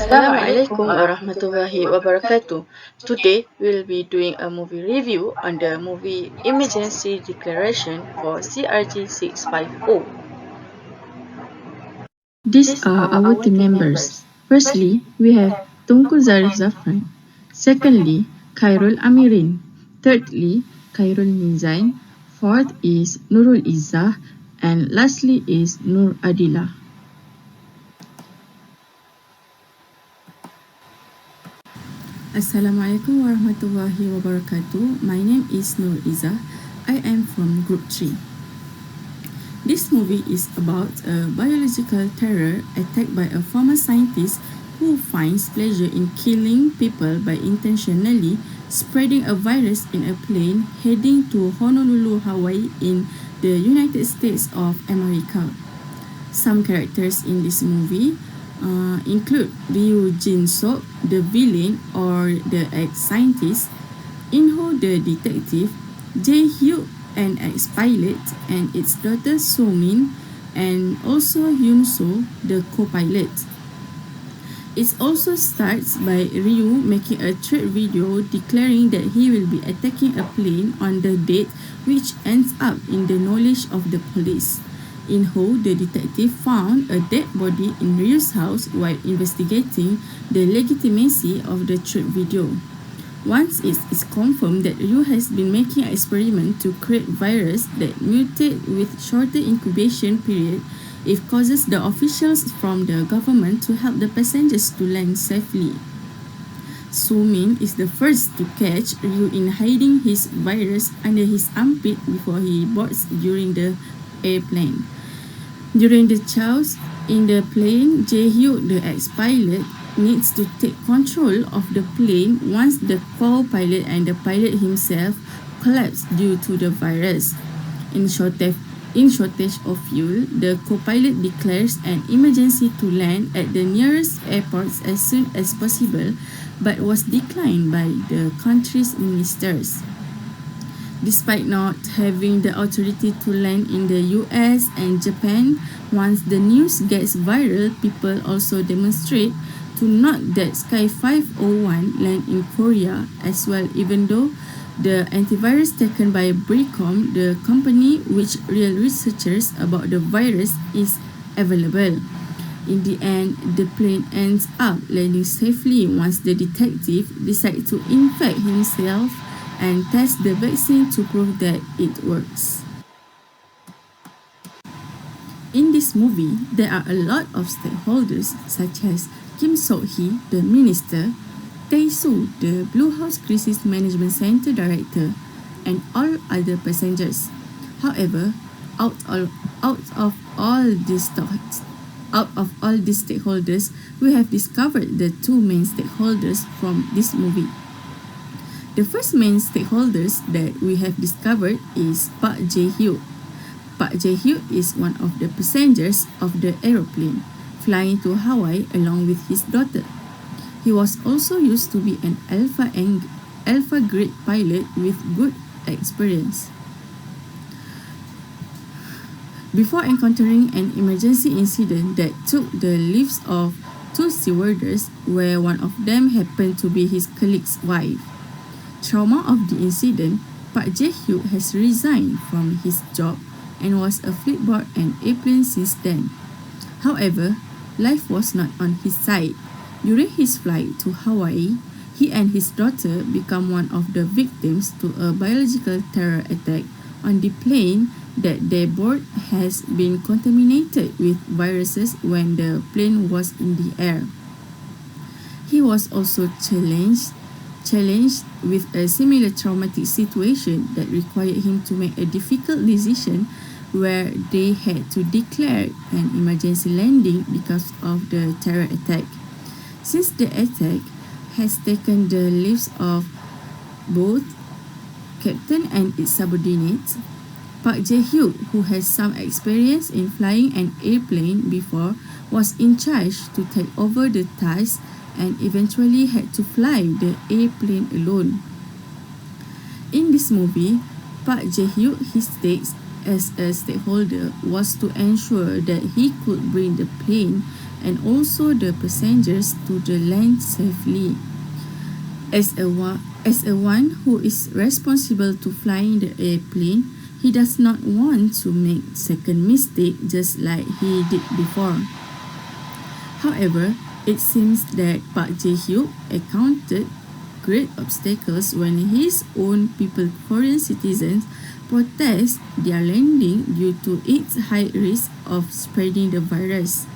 Assalamualaikum warahmatullahi wabarakatuh. Today we'll be doing a movie review on the movie Emergency Declaration for CRG650. These are our team members. Firstly, we have TUNKU ZAFRAN. Secondly, KHAIRULAMIRIN. Thirdly, KHAIRUL NIZAN. Fourth is NURUL IZZAH. And lastly is ADILAH. Assalamualaikum warahmatullahi wabarakatuh. My name is IZZAH. I am from Group 3. This movie is about a biological terror attack by a former scientist who finds pleasure in killing people by intentionally spreading a virus in a plane heading to Honolulu, Hawaii in the United States of America. Some characters in this movie include Ryu Jin-sok, the villain or the ex-scientist, In-ho, the detective, Jae-hyuk, an ex-pilot, and its daughter So-min, and also Yoon-so, the co-pilot. It also starts by Ryu making a threat video declaring that he will be attacking a plane on the date, which ends up in the knowledge of the police. In-ho, the detective, found a dead body in Ryu's house while investigating the legitimacy of the threat video. Once it is confirmed that Ryu has been making an experiment to create virus that mutate with shorter incubation period, it causes the officials from the government to help the passengers to land safely. So-min is the first to catch Ryu in hiding his virus under his armpit before he boards during the airplane. During the chaos in the plane, Jae-hyuk, the ex-pilot, needs to take control of the plane once the co-pilot and the pilot himself collapse due to the virus. In shortage of fuel, the co-pilot declares an emergency to land at the nearest airports as soon as possible, but was declined by the country's ministers. Despite not having the authority to land in the US and Japan, once the news gets viral, people also demonstrate to not let Sky 501 land in Korea as well, even though the antivirus taken by Bricom, the company which real researchers about the virus, is available. In the end, the plane ends up landing safely once the detective decides to infect himself and test the vaccine to prove that it works. In this movie, there are a lot of stakeholders such as Kim Sok-hee, the minister, Tae-soo, the Blue House Crisis Management Center director, and all other passengers. However, out of all these stakeholders, we have discovered the two main stakeholders from this movie. The first main stakeholders that we have discovered is Park Jae-hyuk. Park Jae-hyuk is one of the passengers of the aeroplane flying to Hawaii along with his daughter. He was also used to be an alpha grade pilot with good experience. Before encountering an emergency incident that took the lives of two stewardess, where one of them happened to be his colleague's wife. Trauma of the incident, Park Jae-hyuk has resigned from his job and was aboard an airplane since then. However, life was not on his side. During his flight to Hawaii, he and his daughter become one of the victims to a biological terror attack on the plane that they board has been contaminated with viruses when the plane was in the air. He was also challenged with a similar traumatic situation that required him to make a difficult decision where they had to declare an emergency landing because of the terror attack. Since the attack has taken the lives of both captain and its subordinates, Park Jae-hyuk, who has some experience in flying an airplane before, was in charge to take over the task and eventually had to fly the airplane alone. In this movie, Park Jae-hyuk, his stakes as a stakeholder was to ensure that he could bring the plane and also the passengers to the land safely. As a one who is responsible to flying the airplane, he does not want to make second mistake just like he did before. However, it seems that Park Jae-hyuk encountered great obstacles when his own people, Korean citizens, protest their landing due to its high risk of spreading the virus.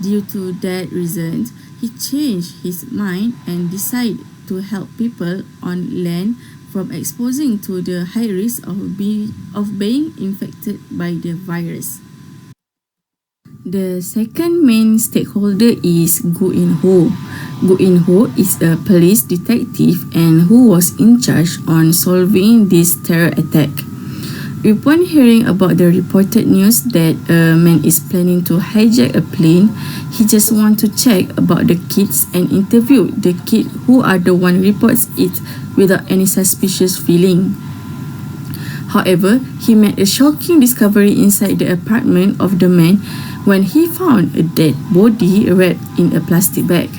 Due to that reason, he changed his mind and decided to help people on land from exposing to the high risk of being infected by the virus. The second main stakeholder is Go In-ho. Go In-ho is a police detective and who was in charge on solving this terror attack. Upon hearing about the reported news that a man is planning to hijack a plane, he just want to check about the kids and interview the kid who are the one reports it without any suspicious feeling. However, he made a shocking discovery inside the apartment of the man when he found a dead body wrapped in a plastic bag.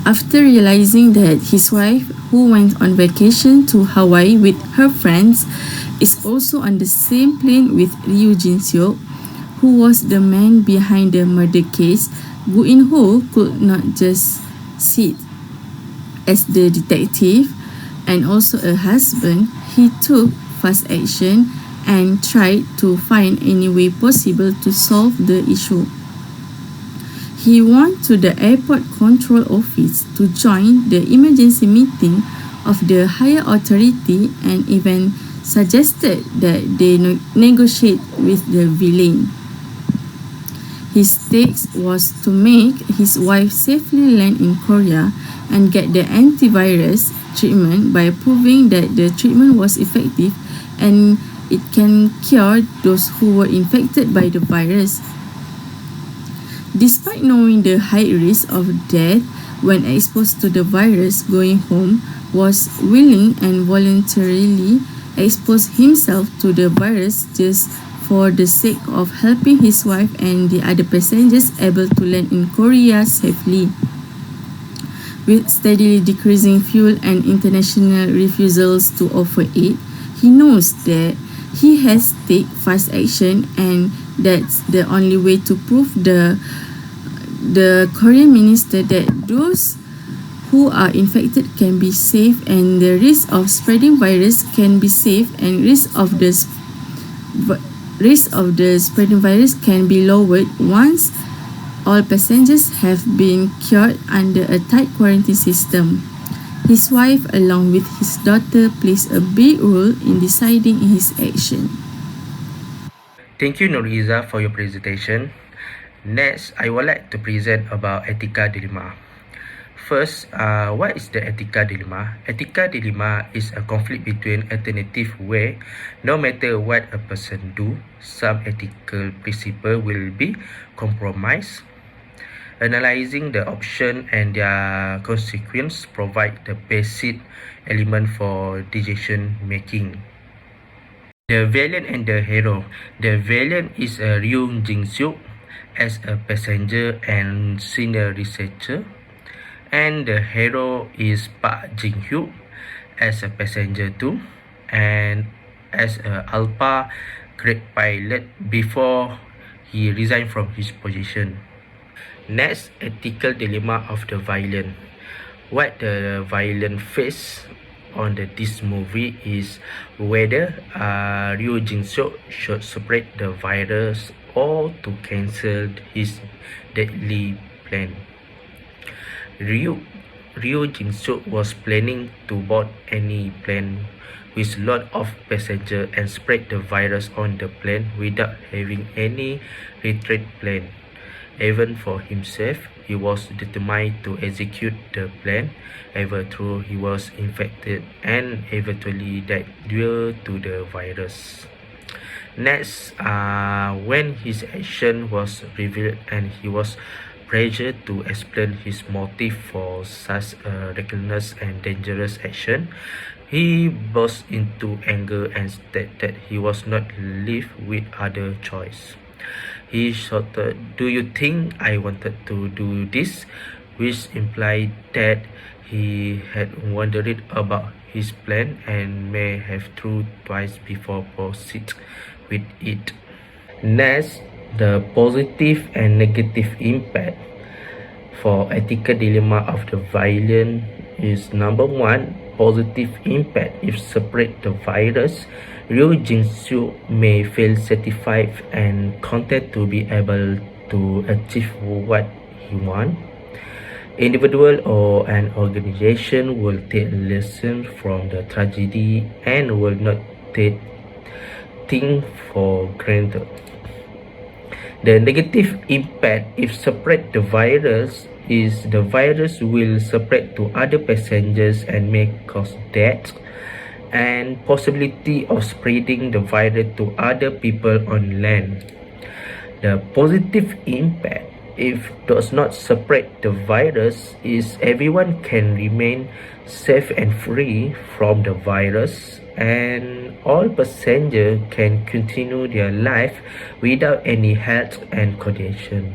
After realizing that his wife, who went on vacation to Hawaii with her friends, is also on the same plane with Ryu Jin-seok, who was the man behind the murder case, Go In-ho could not just sit as the detective and also a husband. He took fast action and tried to find any way possible to solve the issue. He went to the airport control office to join the emergency meeting of the higher authority and even suggested that they negotiate with the villain. His task was to make his wife safely land in Korea and get the antivirus treatment by proving that the treatment was effective and it can cure those who were infected by the virus. Despite knowing the high risk of death when exposed to the virus, Going Home was willing and voluntarily exposed himself to the virus just for the sake of helping his wife and the other passengers able to land in Korea safely. With steadily decreasing fuel and international refusals to offer aid, he knows that he has to take fast action and that's the only way to prove the Korean minister that those who are infected can be safe and the risk of spreading virus can be safe and risk of the spreading virus can be lowered once all passengers have been cured under a tight quarantine system. His wife, along with his daughter, plays a big role in deciding his action. Thank you, Nuriza, for your presentation. Next, I would like to present about etika dilemma. First, what is the etika dilemma? Etika dilemma is a conflict between alternative where no matter what a person do, some ethical principle will be compromised. Analyzing the option and their consequence provide the basic element for decision making. The villain and the hero. The villain is Ryu Jin-seok as a passenger and senior researcher, and the hero is Park Jae-hyuk as a passenger too, and as a Alpha grade pilot before he resigned from his position. Next, ethical dilemma of the villain. What the villain face on this movie is whether Ryu Jin-seok should spread the virus or to cancel his deadly plan. Ryu Jin-seok was planning to board any plane with lot of passengers and spread the virus on the plane without having any retreat plan. Even for himself, he was determined to execute the plan, even though he was infected and eventually died due to the virus. Next, when his action was revealed and he was pressured to explain his motive for such a reckless and dangerous action, he burst into anger and stated that he was not left with other choice. He shouted, "Do you think I wanted to do this?" which implied that he had wondered about his plan and may have thought twice before proceed with it. Next, the positive and negative impact for ethical dilemma of the violence is number one, positive impact. If separate the virus, Liu Jingxiu may feel satisfied and content to be able to achieve what he wants. Individual or an organization will take lessons from the tragedy and will not take things for granted. The negative impact if separate the virus is the virus will spread to other passengers and may cause death and possibility of spreading the virus to other people on land. The positive impact if does not spread the virus is everyone can remain safe and free from the virus and all passengers can continue their life without any health and condition.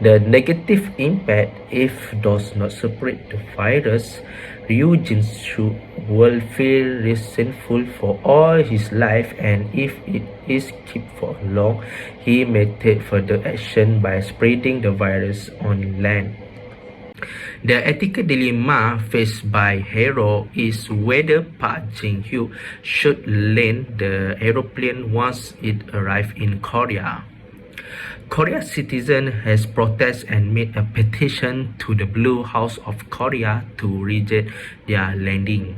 The negative impact if does not separate the virus, Liu Jinshu will feel resentful for all his life and if it is kept for long, he may take further action by spreading the virus on land. The ethical dilemma faced by Hero is whether Park Jin-hyuk should land the aeroplane once it arrives in Korea. Korea citizen has protested and made a petition to the Blue House of Korea to reject their landing.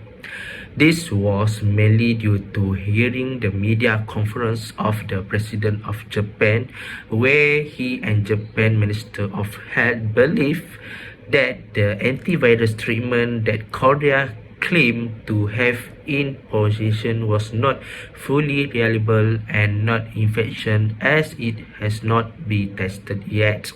This was mainly due to hearing the media conference of the President of Japan, where he and Japan Minister of Health believed that the antivirus treatment that Korea claimed to have in possession was not fully reliable and not efficient as it has not been tested yet.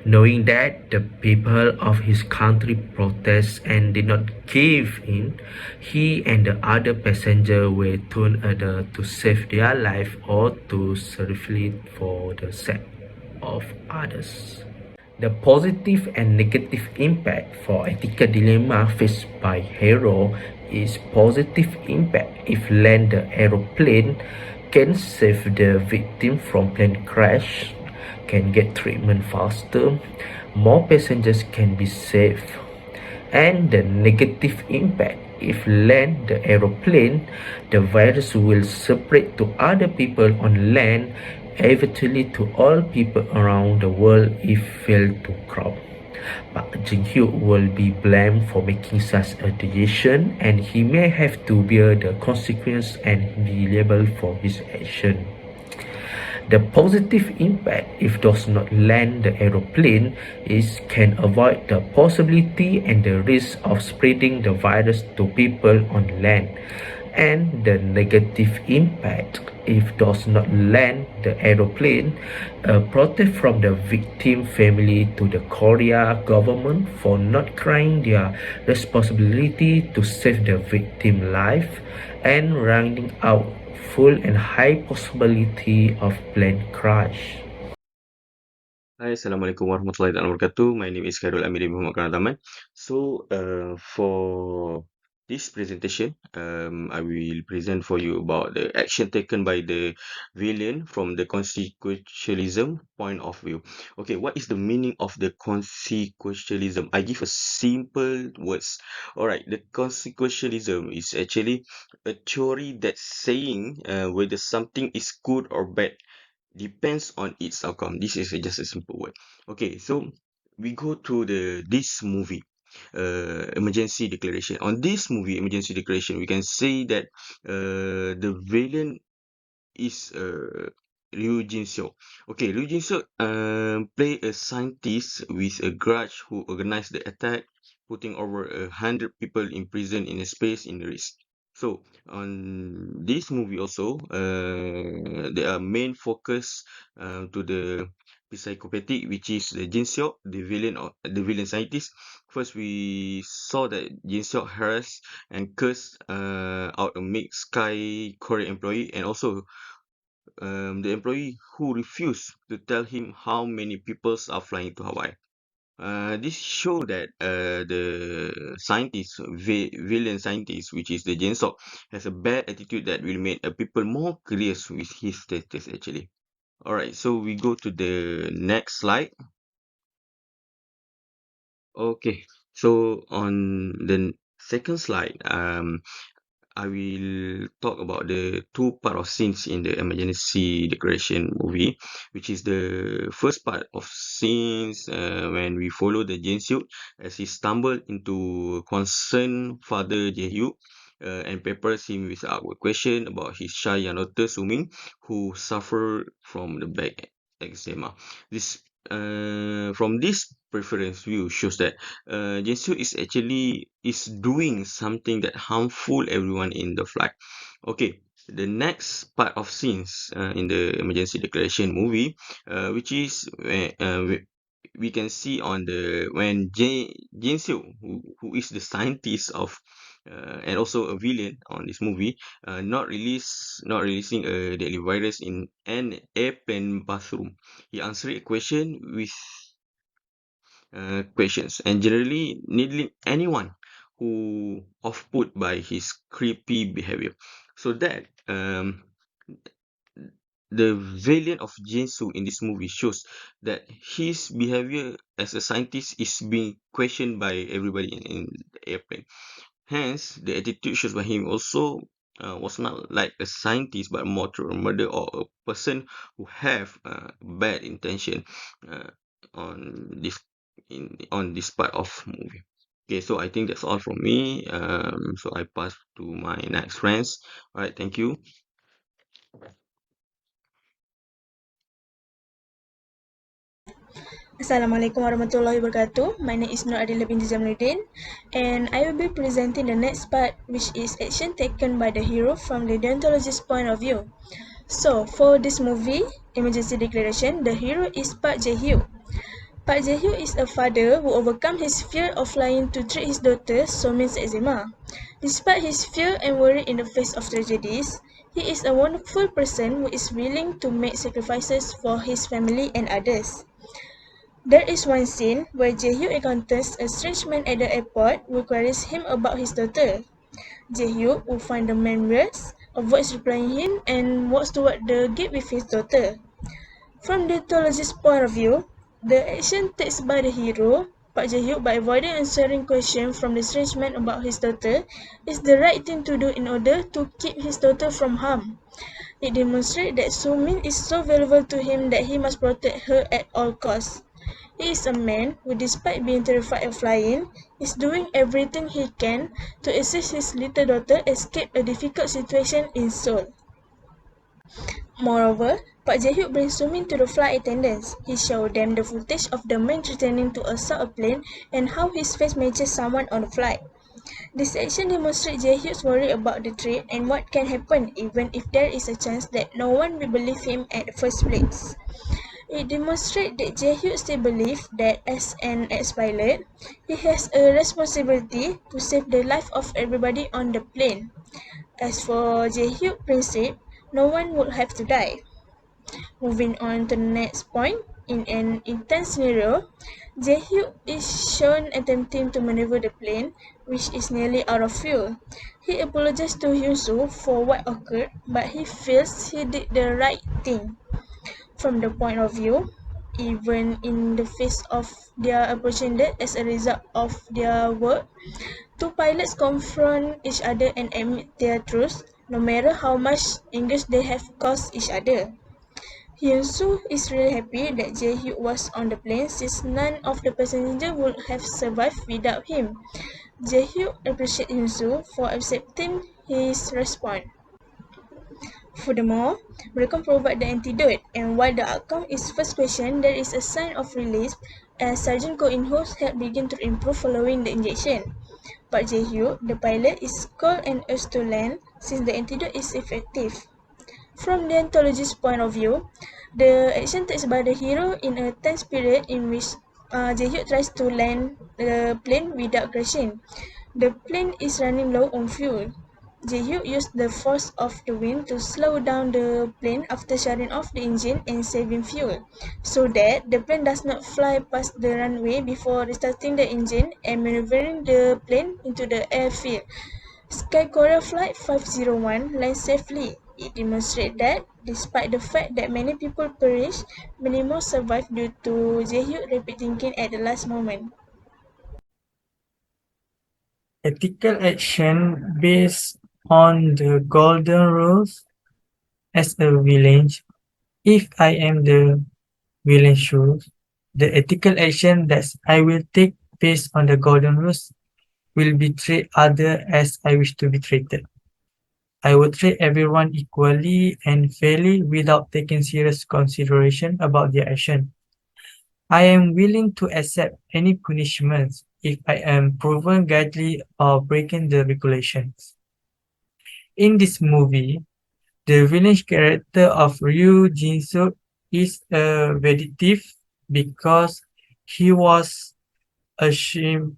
Knowing that the people of his country protest and did not give in, he and the other passenger were turned either to save their life or to sacrifice for the sake of others. The positive and negative impact for ethical dilemma faced by Hero is positive impact if land the aeroplane can save the victim from plane crash, can get treatment faster, more passengers can be saved. And the negative impact if land the aeroplane, the virus will spread to other people on land, eventually to all people around the world if failed to crop. Park Jin-hyuk will be blamed for making such a decision and he may have to bear the consequence and be liable for his action. The positive impact if does not land the aeroplane is can avoid the possibility and the risk of spreading the virus to people on land. And the negative impact if does not land the aeroplane, protest from the victim family to the Korea government for not carrying their responsibility to save the victim life and rounding out full and high possibility of plane crash. Hai, Assalamualaikum warahmatullahi wabarakatuh. My name is KHAIRULAMIRIN MOHAMAD. So, for this presentation, I will present for you about the action taken by the villain from the consequentialism point of view. Okay, what is the meaning of the consequentialism? I give a simple words. Alright, the consequentialism is actually a theory that's saying whether something is good or bad depends on its outcome. This is just a simple word. Okay, so we go to this movie, emergency declaration. On this movie, emergency declaration, we can say that the villain is Liu Jin-seok. Okay, Liu Jin-seok play a scientist with a grudge who organized the attack, putting over 100 people in prison in a space in risk. So on this movie also, there are main focus to the psychopathic, which is the Jin Seok, the villain or the villain scientist. First, we saw that Jin Seok harassed and cursed out a mixed sky Korean employee, and also the employee who refused to tell him how many people are flying to Hawaii. This show that the scientist, villain scientist, which is the Jensok, has a bad attitude that will make people more curious with his status actually. Alright, so we go to the next slide. Okay, so on the second slide, I will talk about the two part of scenes in the emergency declaration movie, which is the first part of scenes when we follow the Jae-seok as he stumbled into concerned father Jae-hyuk and peppers him with awkward question about his shy young daughter Sumin, who suffered from the back eczema. This from this preference view shows that Jinsu is doing something that harmful everyone in the flight. Okay, the next part of scenes in the emergency declaration movie, which is where we can see on the when Jinsu, who is the scientist of and also a villain on this movie, not releasing a deadly virus in an airplane bathroom. He answered a question with questions and generally needling anyone who off put by his creepy behavior. So that the valiant of Jinsu in this movie shows that his behavior as a scientist is being questioned by everybody in the airplane. Hence, the attitude shows by him also was not like a scientist, but more to a murder or a person who have bad intention uh, on this on this part of movie. Okay, so I think that's all from me. So I pass to my next friends. All right, thank you. Assalamualaikum warahmatullahi wabarakatuh. My name is ADILAH binti ZAMALUDIN, and I will be presenting the next part, which is action taken by the hero from the deontologist's point of view. So, for this movie, Emergency Declaration, the hero is Park Jae-hyuk. Park Jae-hyuk is a father who overcome his fear of flying to treat his daughter So-min's eczema. Despite his fear and worry in the face of tragedies, he is a wonderful person who is willing to make sacrifices for his family and others. There is one scene where Jae-hyuk encounters a strange man at the airport who queries him about his daughter. Jae-hyuk, who finds the man weird, avoids replying him and walks toward the gate with his daughter. From the thologist's point of view, the action taken by the hero, Park Jae-hyuk, by avoiding answering questions from the strange man about his daughter, is the right thing to do in order to keep his daughter from harm. It demonstrates that So-min is so valuable to him that he must protect her at all costs. He is a man who, despite being terrified of flying, is doing everything he can to assist his little daughter escape a difficult situation in Seoul. Moreover, Park Jae-hyuk brings So-min to the flight attendants. He shows them the footage of the man threatening to assault a plane and how his face matches someone on the flight. This action demonstrates Jae-hyuk's worry about the threat and what can happen even if there is a chance that no one will believe him at the first place. It demonstrates that Jae-hyuk still believes that as an ex-pilot, he has a responsibility to save the life of everybody on the plane. As for Jae-hyuk's principle, no one would have to die. Moving on to the next point, in an intense scenario, Jae-hyuk is shown attempting to maneuver the plane, which is nearly out of fuel. He apologizes to Hyun-soo for what occurred, but he feels he did the right thing. From the point of view, even in the face of their approaching death as a result of their work, two pilots confront each other and admit their truths, no matter how much anguish they have caused each other. Hyun-soo is really happy that Jae-hyuk was on the plane since none of the passengers would have survived without him. Jae-hyuk appreciates Hyun-soo for accepting his response. Furthermore, Recon provides the antidote, and while the outcome is first question, there is a sign of relief as Sergeant Ko In-ho's health begins to improve following the injection. Park Jae-hyuk, the pilot, is called and urged to land since the antidote is effective. From the ontologist's point of view, the action taken by the hero in a tense period in which Jae-hyuk tries to land the plane without crashing. The plane is running low on fuel. Jae-hyuk used the force of the wind to slow down the plane after shutting off the engine and saving fuel, so that the plane does not fly past the runway before restarting the engine and maneuvering the plane into the airfield. Sky Courier Flight 501 lands safely. It demonstrates that, despite the fact that many people perished, many more survived due to Jae-hyuk's rapid thinking at the last moment. Ethical action based on the golden rules. As a villain, if I am the villain shoes, the ethical action that I will take based on the golden rules will be treat other as I wish to be treated. I will treat everyone equally and fairly without taking serious consideration about their action. I am willing to accept any punishments if I am proven guilty of breaking the regulations. In this movie, the villain character of Ryu Jin-suk is a vindictive because he was ashamed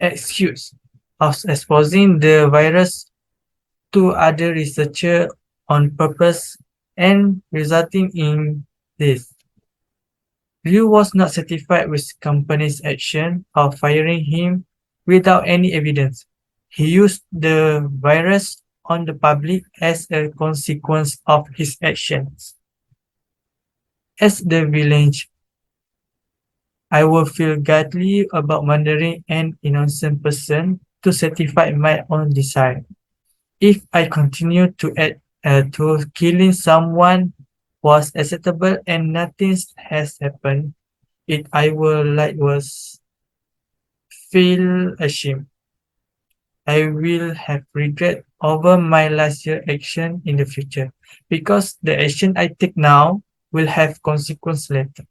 accused of exposing the virus to other researchers on purpose and resulting in this. Ryu was not satisfied with company's action of firing him without any evidence. He used the virus on the public as a consequence of his actions. As the villain, I will feel guilty about murdering an innocent person to satisfy my own desire. If I continue to act to killing someone was acceptable and nothing has happened, I will was feel ashamed. I will have regret over my last year action in the future because the action I take now will have consequence later.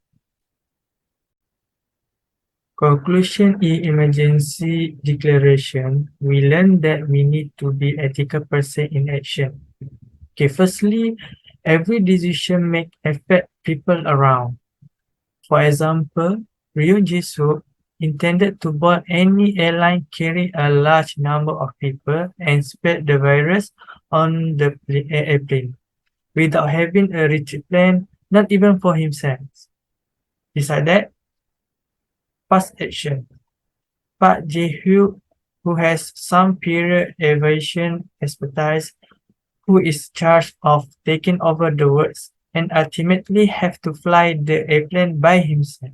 Conclusion in emergency declaration, we learn that we need to be ethical person in action. Okay, firstly, every decision make affect people around. For example, Ryo Jisoo intended to board any airline carrying a large number of people and spread the virus on the airplane without having a retreat plan, not even for himself. Besides that, past action. Park Jae-hyuk, who has some period aviation expertise, who is charged of taking over the works and ultimately have to fly the airplane by himself.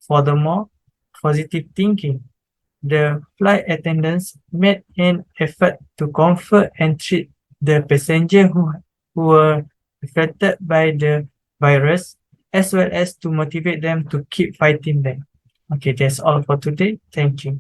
Furthermore, positive thinking. The flight attendants made an effort to comfort and treat the passengers who were affected by the virus, as well as to motivate them to keep fighting back. Okay, that's all for today. Thank you.